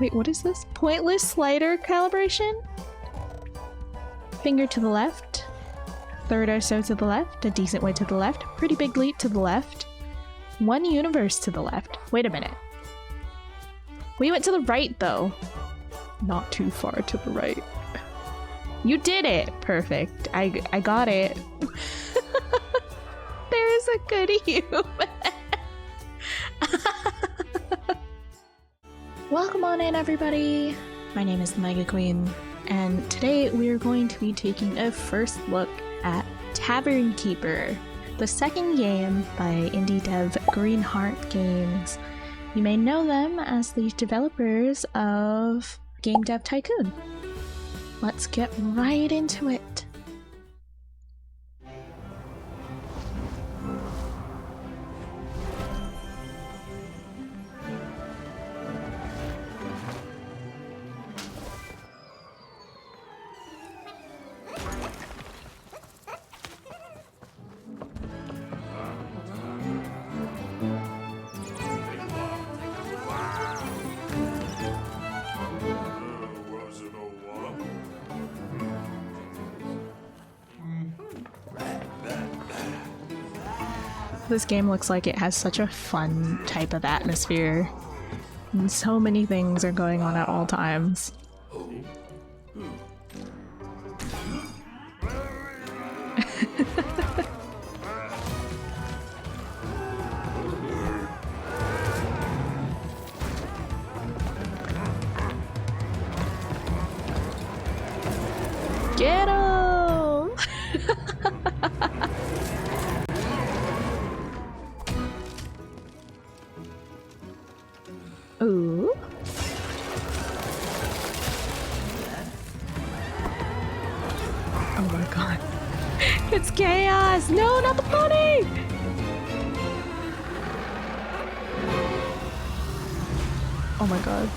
Wait, what is this? Pointless slider calibration? Finger to the left. Third or so to the left. A decent way to the left. Pretty big leap to the left. One universe to the left. Wait a minute. We went to the right, though. Not too far to the right. You did it! Perfect. I got it. There's a good human. Welcome on in, everybody. My name is the Mega Queen, and today we are going to be taking a first look at Tavern Keeper, the second game by indie dev Greenheart Games. You may know them as the developers of Game Dev Tycoon. Let's get right into it. This game looks like it has such a fun type of atmosphere. And so many things are going on at all times. Get 'em! Ooh. Oh my god. It's chaos! No, not the pony! Oh my god.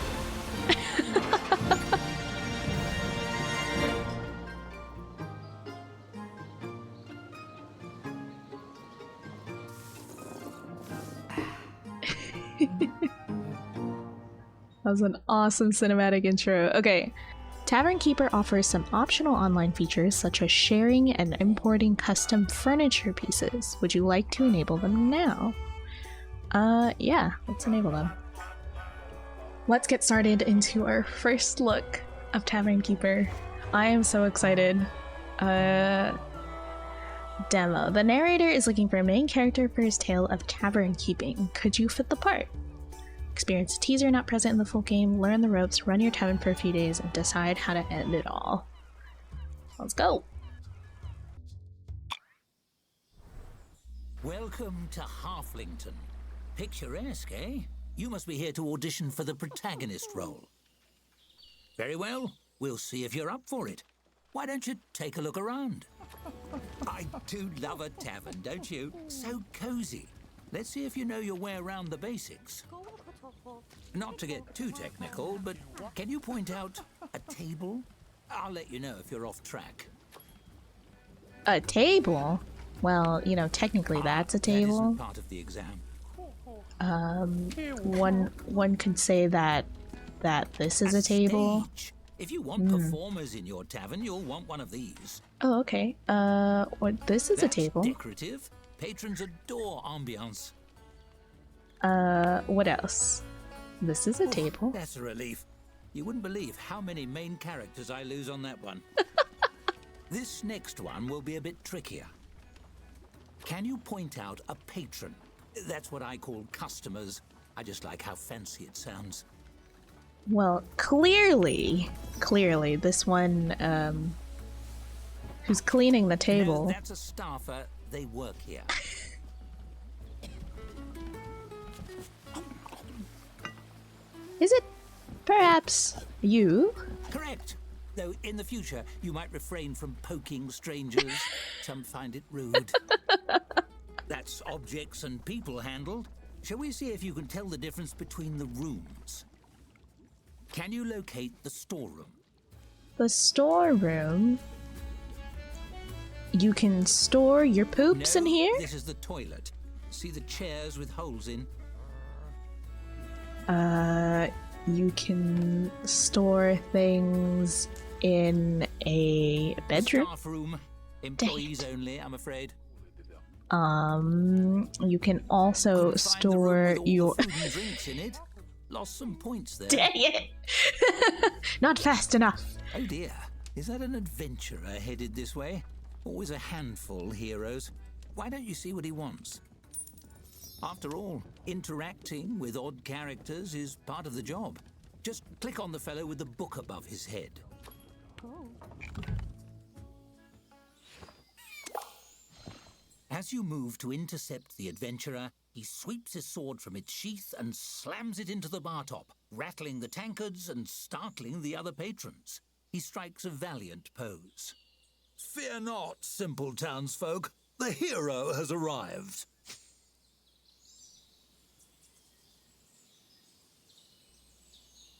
That was an awesome cinematic intro. Okay, Tavern Keeper offers some optional online features such as sharing and importing custom furniture pieces. Would you like to enable them now? Yeah, let's enable them. Let's get started into our first look of Tavern Keeper. I am so excited. Demo. The narrator is looking for a main character for his tale of tavern keeping. Could you fit the part? Experience a teaser not present in the full game, learn the ropes, run your tavern for a few days, and decide how to end it all. Let's go! Welcome to Halflington. Picturesque, eh? You must be here to audition for the protagonist role. Very well, we'll see if you're up for it. Why don't you take a look around? I do love a tavern, don't you? So cozy. Let's see if you know your way around the basics. Not to get too technical, but can you point out a table? I'll let you know if you're off track. A table? Well, you know, technically that's a table. That isn't part of the exam. One could say that this is a table. Stage. If you want performers in your tavern, you'll want one of these. Oh, okay. What? This is a table. Decorative. Patrons adore ambiance. What else? This is a table. That's a relief. You wouldn't believe how many main characters I lose on that one. This next one will be a bit trickier. Can you point out a patron? That's what I call customers. I just like how fancy it sounds. Well, clearly, this one, who's cleaning the table. No, that's a staffer. They work here. Is it perhaps you? Correct. Though in the future, you might refrain from poking strangers. Some find it rude. That's objects and people handled. Shall we see if you can tell the difference between the rooms? Can you locate the storeroom? The storeroom? You can store your poops in here? This is the toilet. See the chairs with holes in? You can store things in a bedroom. Staff room. Employees only, I'm afraid. You can also Couldn't find the room store with all your... the food and drinks in it. Lost some points there. Dang it! Not fast enough. Oh dear. Is that an adventurer headed this way? Always a handful, heroes. Why don't you see what he wants? After all, interacting with odd characters is part of the job. Just click on the fellow with the book above his head. As you move to intercept the adventurer, he sweeps his sword from its sheath and slams it into the bar top, rattling the tankards and startling the other patrons. He strikes a valiant pose. Fear not, simple townsfolk. The hero has arrived.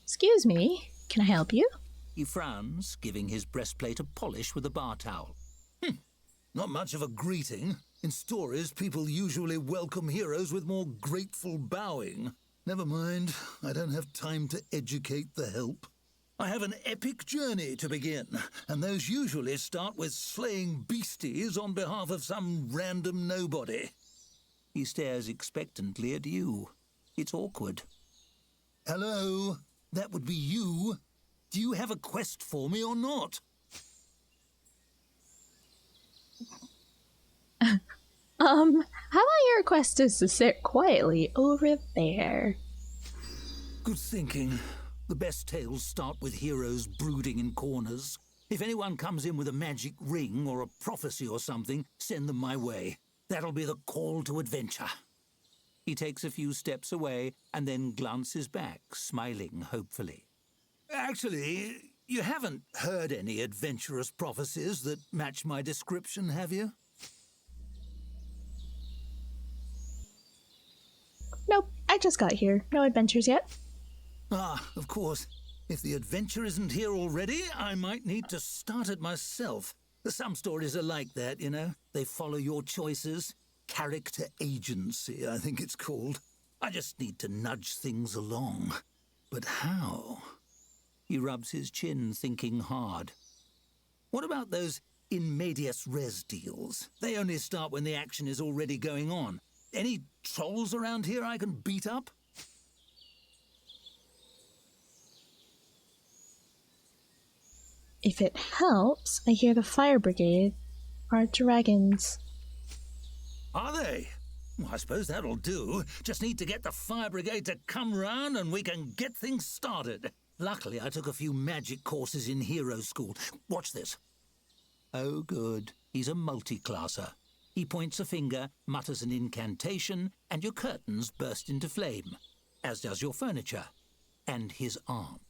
Excuse me, can I help you? He frowns, giving his breastplate a polish with a bar towel. Not much of a greeting. In stories, people usually welcome heroes with more grateful bowing. Never mind, I don't have time to educate the help. I have an epic journey to begin, and those usually start with slaying beasties on behalf of some random nobody. He stares expectantly at you. It's awkward. Hello, that would be you. Do you have a quest for me or not? How about your request is to sit quietly over there? Good thinking. The best tales start with heroes brooding in corners. If anyone comes in with a magic ring or a prophecy or something, send them my way. That'll be the call to adventure. He takes a few steps away and then glances back, smiling hopefully. Actually, you haven't heard any adventurous prophecies that match my description, have you? Nope, I just got here. No adventures yet. Ah, of course. If the adventure isn't here already, I might need to start it myself. Some stories are like that, you know. They follow your choices. Character agency, I think it's called. I just need to nudge things along. But how? He rubs his chin, thinking hard. What about those in medias res deals? They only start when the action is already going on. Any trolls around here I can beat up? If it helps, I hear the fire brigade are dragons. Are they? Well, I suppose that'll do. Just need to get the fire brigade to come round and we can get things started. Luckily, I took a few magic courses in hero school. Watch this. Oh, good. He's a multi-classer. He points a finger, mutters an incantation, and your curtains burst into flame, as does your furniture, and his arm.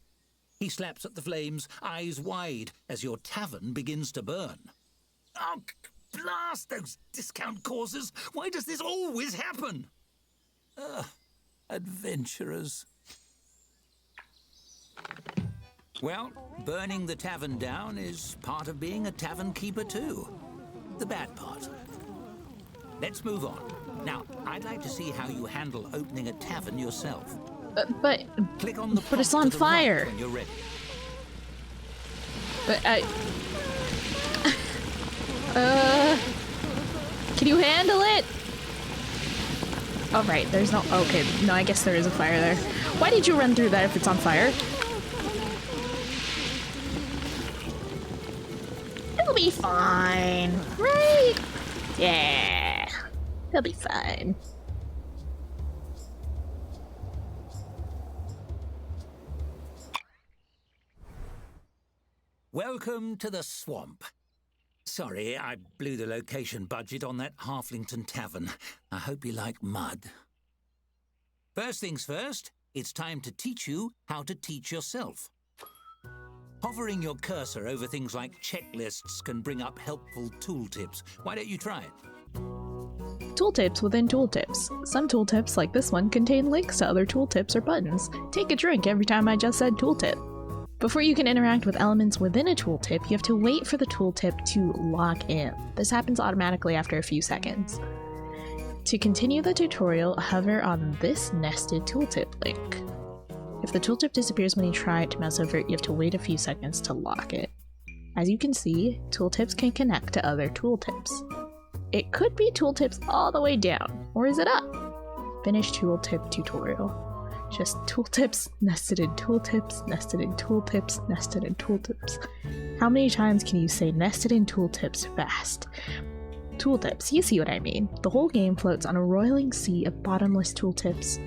He slaps at the flames, eyes wide, as your tavern begins to burn. Oh, blast those discount courses! Why does this always happen? Adventurers. Well, burning the tavern down is part of being a tavern keeper too. The bad part. Let's move on. Now, I'd like to see how you handle opening a tavern yourself. But Click on the but it's prompt on to the fire. right when you're ready. But can you handle it? Oh, right, there's no... Okay, no, I guess there is a fire there. Why did you run through that if it's on fire? It'll be fine, right? Yeah, it'll be fine. Welcome to the swamp. Sorry, I blew the location budget on that Halflington tavern. I hope you like mud. First things first, it's time to teach you how to teach yourself. Hovering your cursor over things like checklists can bring up helpful tooltips. Why don't you try it? Tooltips within tooltips. Some tooltips, like this one, contain links to other tooltips or buttons. Take a drink every time I just said tooltip. Before you can interact with elements within a tooltip, you have to wait for the tooltip to lock in. This happens automatically after a few seconds. To continue the tutorial, hover on this nested tooltip link. If the tooltip disappears when you try to mouse over it, you have to wait a few seconds to lock it. As you can see, tooltips can connect to other tooltips. It could be tooltips all the way down, or is it up? Finish tooltip tutorial. Just tooltips, nested in tooltips, nested in tooltips, nested in tooltips. How many times can you say nested in tooltips fast? Tooltips, you see what I mean. The whole game floats on a roiling sea of bottomless tooltips.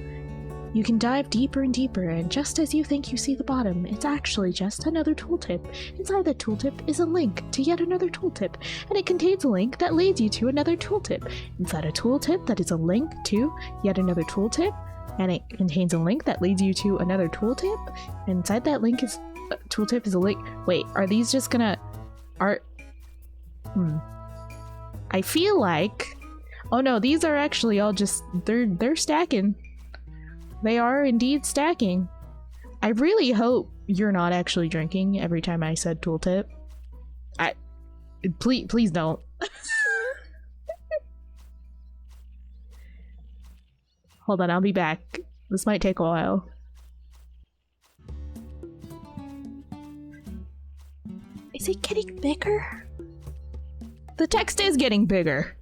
You can dive deeper and deeper, and just as you think you see the bottom, it's actually just another tooltip. Inside that tooltip is a link to yet another tooltip, and it contains a link that leads you to another tooltip. Inside a tooltip that is a link to yet another tooltip, and it contains a link that leads you to another tooltip, and inside that link is tooltip is a link. Wait, are these just gonna I feel like, oh no, these are actually all just they're stacking. They are indeed stacking. I really hope you're not actually drinking every time I said tooltip. Please don't. Hold on, I'll be back. This might take a while. Is it getting bigger? The text is getting bigger.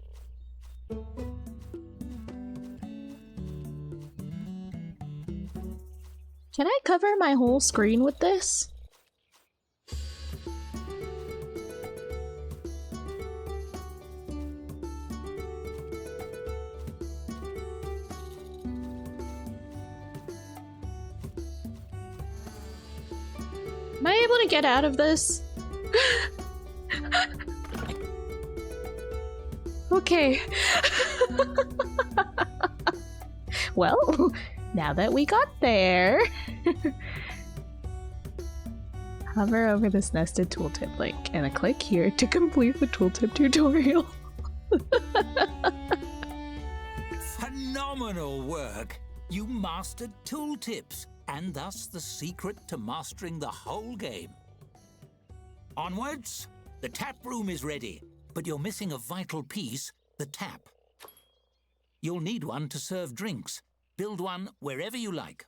Can I cover my whole screen with this? Am I able to get out of this? Okay. Well, now that we got there, hover over this nested tooltip link and click here to complete the tooltip tutorial. Phenomenal work! You mastered tooltips, and thus the secret to mastering the whole game. Onwards! The tap room is ready, but you're missing a vital piece, the tap. You'll need one to serve drinks. Build one wherever you like.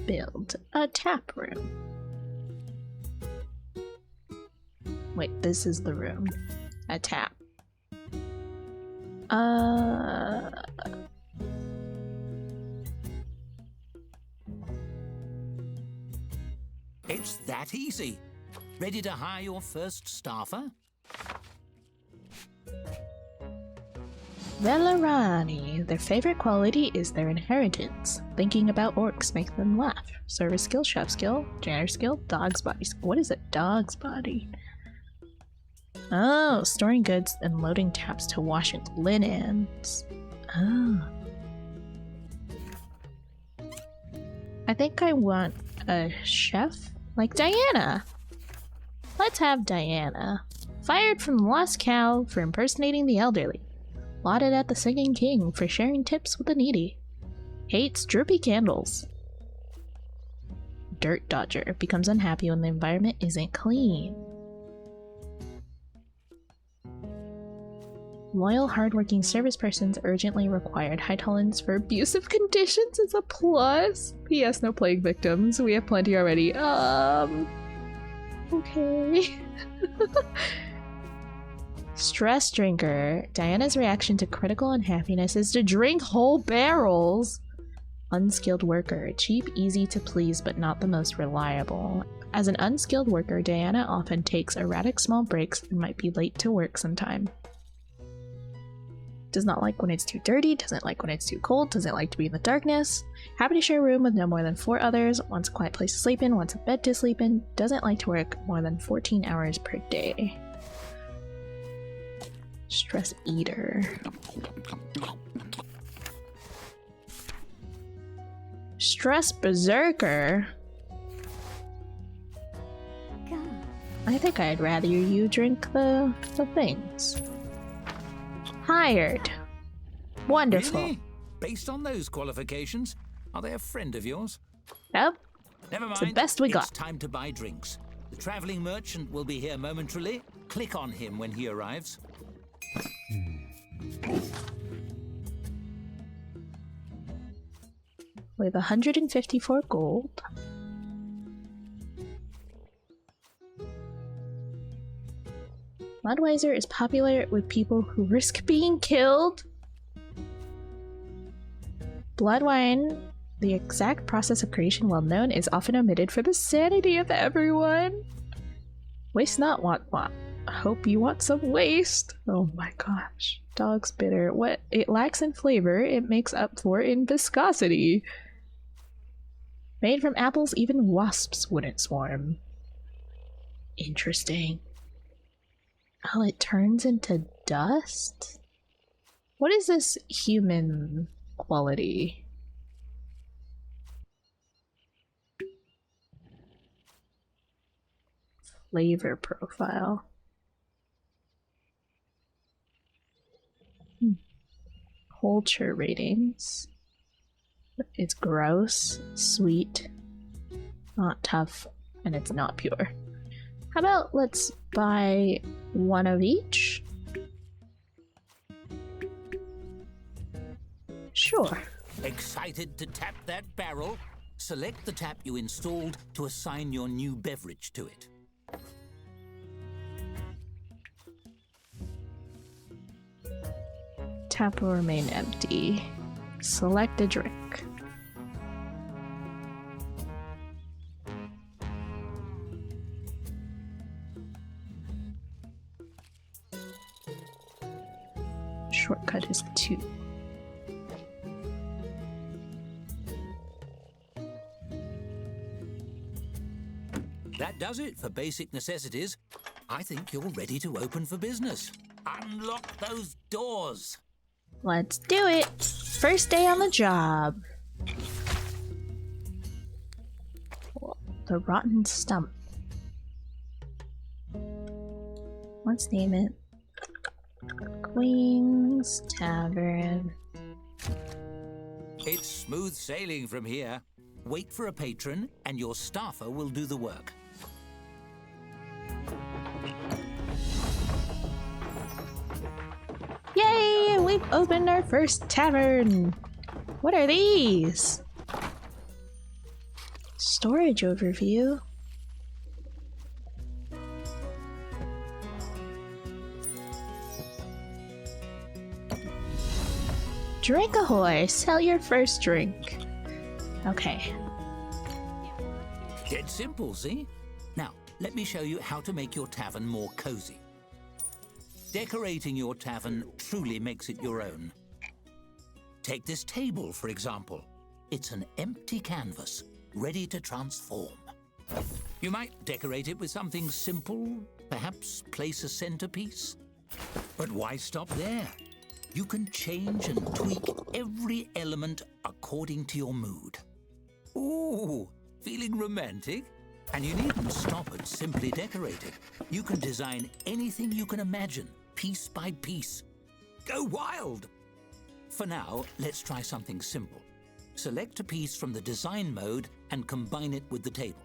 Build a tap room. Wait, this is the room. A tap. It's that easy. Ready to hire your first staffer? Velarani. Their favorite quality is their inheritance. Thinking about orcs make them laugh. Service skill, chef skill, janitor skill, dog's body. What is a dog's body? Oh, storing goods and loading taps to washing linens. Oh. I think I want a chef like Diana. Let's have Diana. Fired from the Lost Cow for impersonating the elderly. Lauded at the Singing King for sharing tips with the needy. Hates droopy candles. Dirt Dodger becomes unhappy when the environment isn't clean. Loyal, hardworking service persons urgently required. High tolerance for abusive conditions is a plus. P.S. No plague victims. We have plenty already. Okay. Stress drinker. Diana's reaction to critical unhappiness is to drink whole barrels. Unskilled worker. Cheap, easy to please, but not the most reliable. As an unskilled worker, Diana often takes erratic small breaks and might be late to work sometime. Does not like when it's too dirty, doesn't like when it's too cold, doesn't like to be in the darkness. Happy to share a room with no more than 4 others, wants a quiet place to sleep in, wants a bed to sleep in, doesn't like to work more than 14 hours per day. Stress eater. Stress berserker? I think I'd rather you drink the things. Hired. Wonderful. Really? Based on those qualifications, are they a friend of yours? Nope. Never mind. It's the best we got. It's time to buy drinks. The traveling merchant will be here momentarily. Click on him when he arrives. with 154 gold. Mudweiser is popular with people who risk being killed. Blood wine, the exact process of creation well known, is often omitted for the sanity of everyone. Waste not, want. Hope you want some waste. Oh my gosh. Dog's bitter. What it lacks in flavor, it makes up for in viscosity. Made from apples, even wasps wouldn't swarm. Interesting. Oh, it turns into dust? What is this human quality? Flavor profile. Culture ratings. It's gross, sweet, not tough, and it's not pure. How about let's buy one of each? Sure. Excited to tap that barrel? Select the tap you installed to assign your new beverage to it. Tap will remain empty. Select a drink. Shortcut is 2. That does it for basic necessities. I think you're ready to open for business. Unlock those doors. Let's do it! First day on the job. The Rotten Stump. Let's name it Queen's Tavern. It's smooth sailing from here. Wait for a patron and your staffer will do the work. Yay! We've opened our first tavern! What are these? Storage overview. Drink ahoy! Sell your first drink. Okay. Dead simple, see? Now, let me show you how to make your tavern more cozy. Decorating your tavern truly makes it your own. Take this table, for example. It's an empty canvas, ready to transform. You might decorate it with something simple, perhaps place a centerpiece. But why stop there? You can change and tweak every element according to your mood. Ooh, feeling romantic? And you needn't stop at simply decorating. You can design anything you can imagine, piece by piece. Go wild! For now, let's try something simple. Select a piece from the design mode and combine it with the table.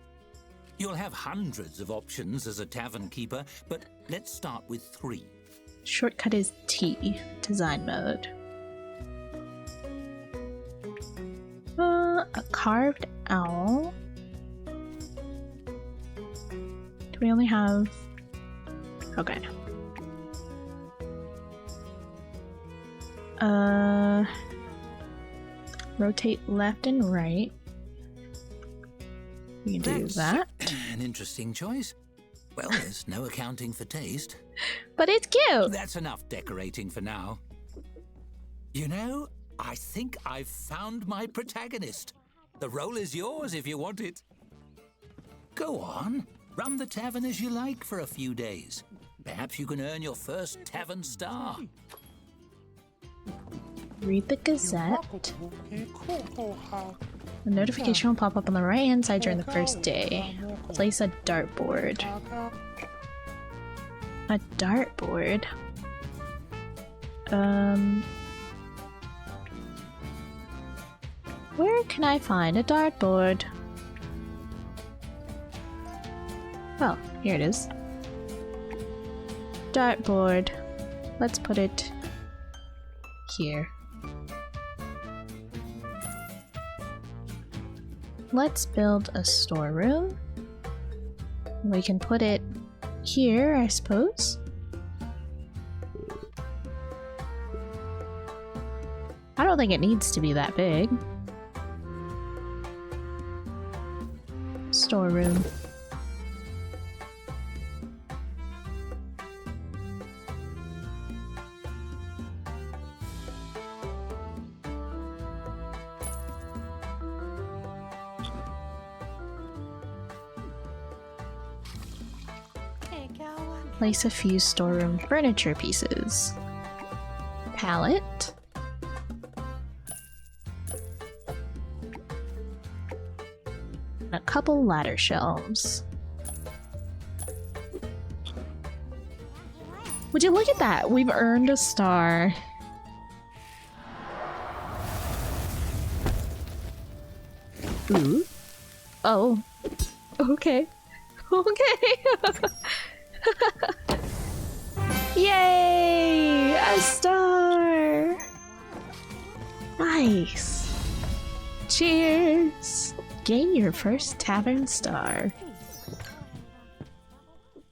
You'll have hundreds of options as a tavern keeper, but let's start with 3. Shortcut is T, design mode. A carved owl. Do we only have... Okay. Rotate left and right. We can do that. An interesting choice. Well, there's no accounting for taste. But it's cute! That's enough decorating for now. You know, I think I've found my protagonist. The role is yours if you want it. Go on, run the tavern as you like for a few days. Perhaps you can earn your first tavern star. Read the Gazette. The notification will pop up on the right-hand side during the first day. Place a dartboard. A dartboard? Where can I find a dartboard? Well, here it is. Dartboard. Let's put it here. let's build a storeroom. We can put it here, I suppose. I don't think it needs to be that big. Storeroom. Place a few storeroom furniture pieces. Pallet. And a couple ladder shelves. Would you look at that? We've earned a star. Ooh. Oh. Okay. Okay. Yay! A star! Nice. Cheers! Gain your first tavern star.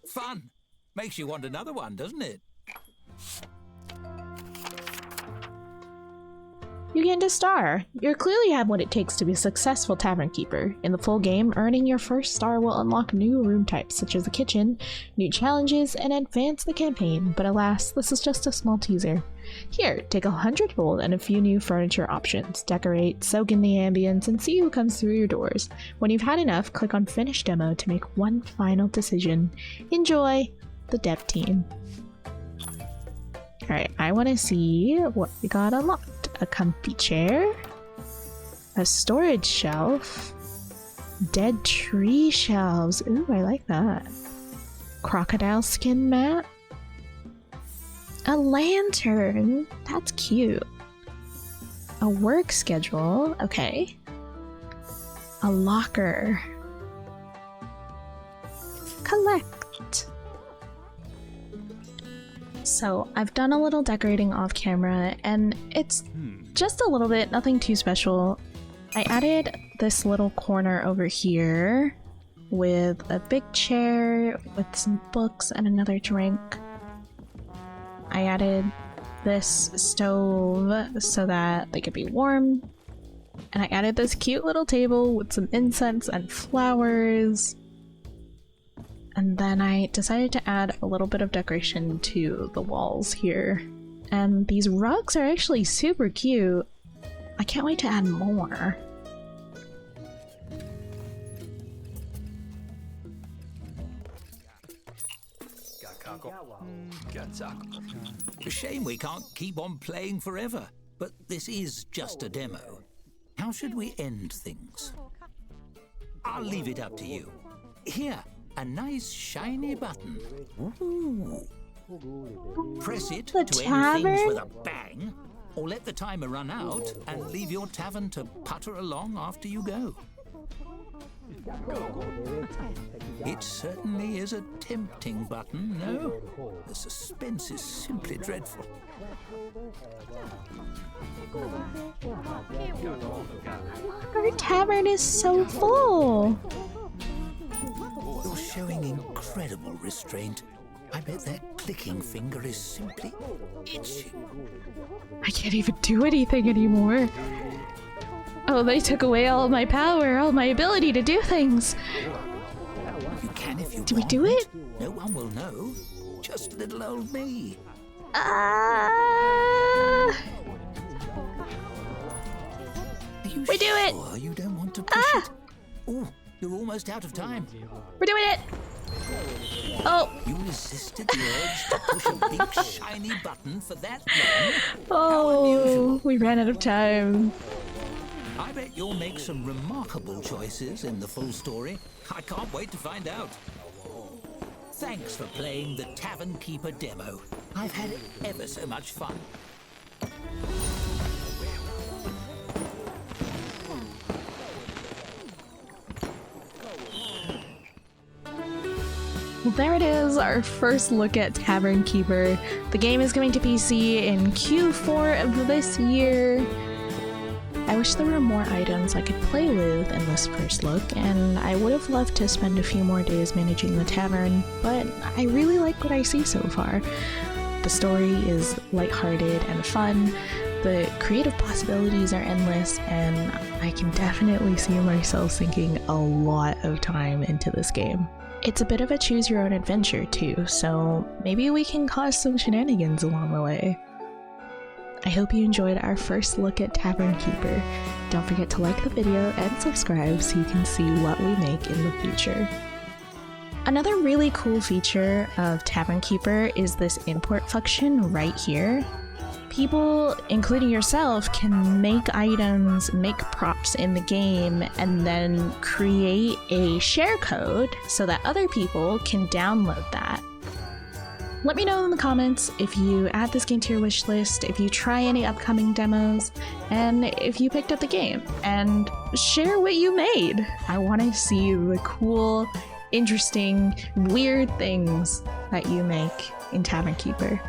Fun! Makes you want another one, doesn't it? You gained a star. You clearly have what it takes to be a successful Tavern Keeper. In the full game, earning your first star will unlock new room types such as the kitchen, new challenges, and advance the campaign, but alas, this is just a small teaser. Here, take 100 gold and a few new furniture options. Decorate, soak in the ambience, and see who comes through your doors. When you've had enough, click on Finish Demo to make one final decision. Enjoy! The dev team. Alright, I want to see what we got unlocked. A comfy chair, a storage shelf, dead tree shelves. Ooh, I like that. Crocodile skin mat, a lantern. That's cute. A work schedule. Okay. A locker. Collect. So I've done a little decorating off camera and it's just a little bit, nothing too special. I added this little corner over here with a big chair with some books and another drink. I added this stove so that they could be warm. And I added this cute little table with some incense and flowers. And then I decided to add a little bit of decoration to the walls here. And these rugs are actually super cute. I can't wait to add more. A shame we can't keep on playing forever, but this is just a demo. How should we end things? I'll leave it up to you. Here. A nice shiny button. Ooh. Press it to end things with a bang, or let the timer run out and leave your tavern to putter along after you go. It certainly is a tempting button, no? The suspense is simply dreadful. Our tavern is so full. You're showing incredible restraint. I bet that clicking finger is simply itching. I can't even do anything anymore. Oh, they took away all my power, all my ability to do things. You can if you want. Do we do it? No one will know. Just little old me. We do it! Sure you don't want to push it? Oh, you're almost out of time. We're doing it! Oh! You resisted the urge to push a big shiny button for that long? Oh, we ran out of time. I bet you'll make some remarkable choices in the full story. I can't wait to find out. Thanks for playing the Tavern Keeper demo. I've had ever so much fun. Well, there it is, our first look at Tavern Keeper. The game is coming to PC in Q4 of this year. I wish there were more items I could play with in this first look, and I would have loved to spend a few more days managing the tavern, but I really like what I see so far. The story is lighthearted and fun, the creative possibilities are endless, and I can definitely see myself sinking a lot of time into this game. It's a bit of a choose your own adventure too, so maybe we can cause some shenanigans along the way. I hope you enjoyed our first look at Tavern Keeper. Don't forget to like the video and subscribe so you can see what we make in the future. Another really cool feature of Tavern Keeper is this import function right here. People, including yourself, can make items, make props in the game, and then create a share code so that other people can download that. Let me know in the comments if you add this game to your wish list, if you try any upcoming demos, and if you picked up the game, and share what you made. I want to see the cool, interesting, weird things that you make in Tavern Keeper.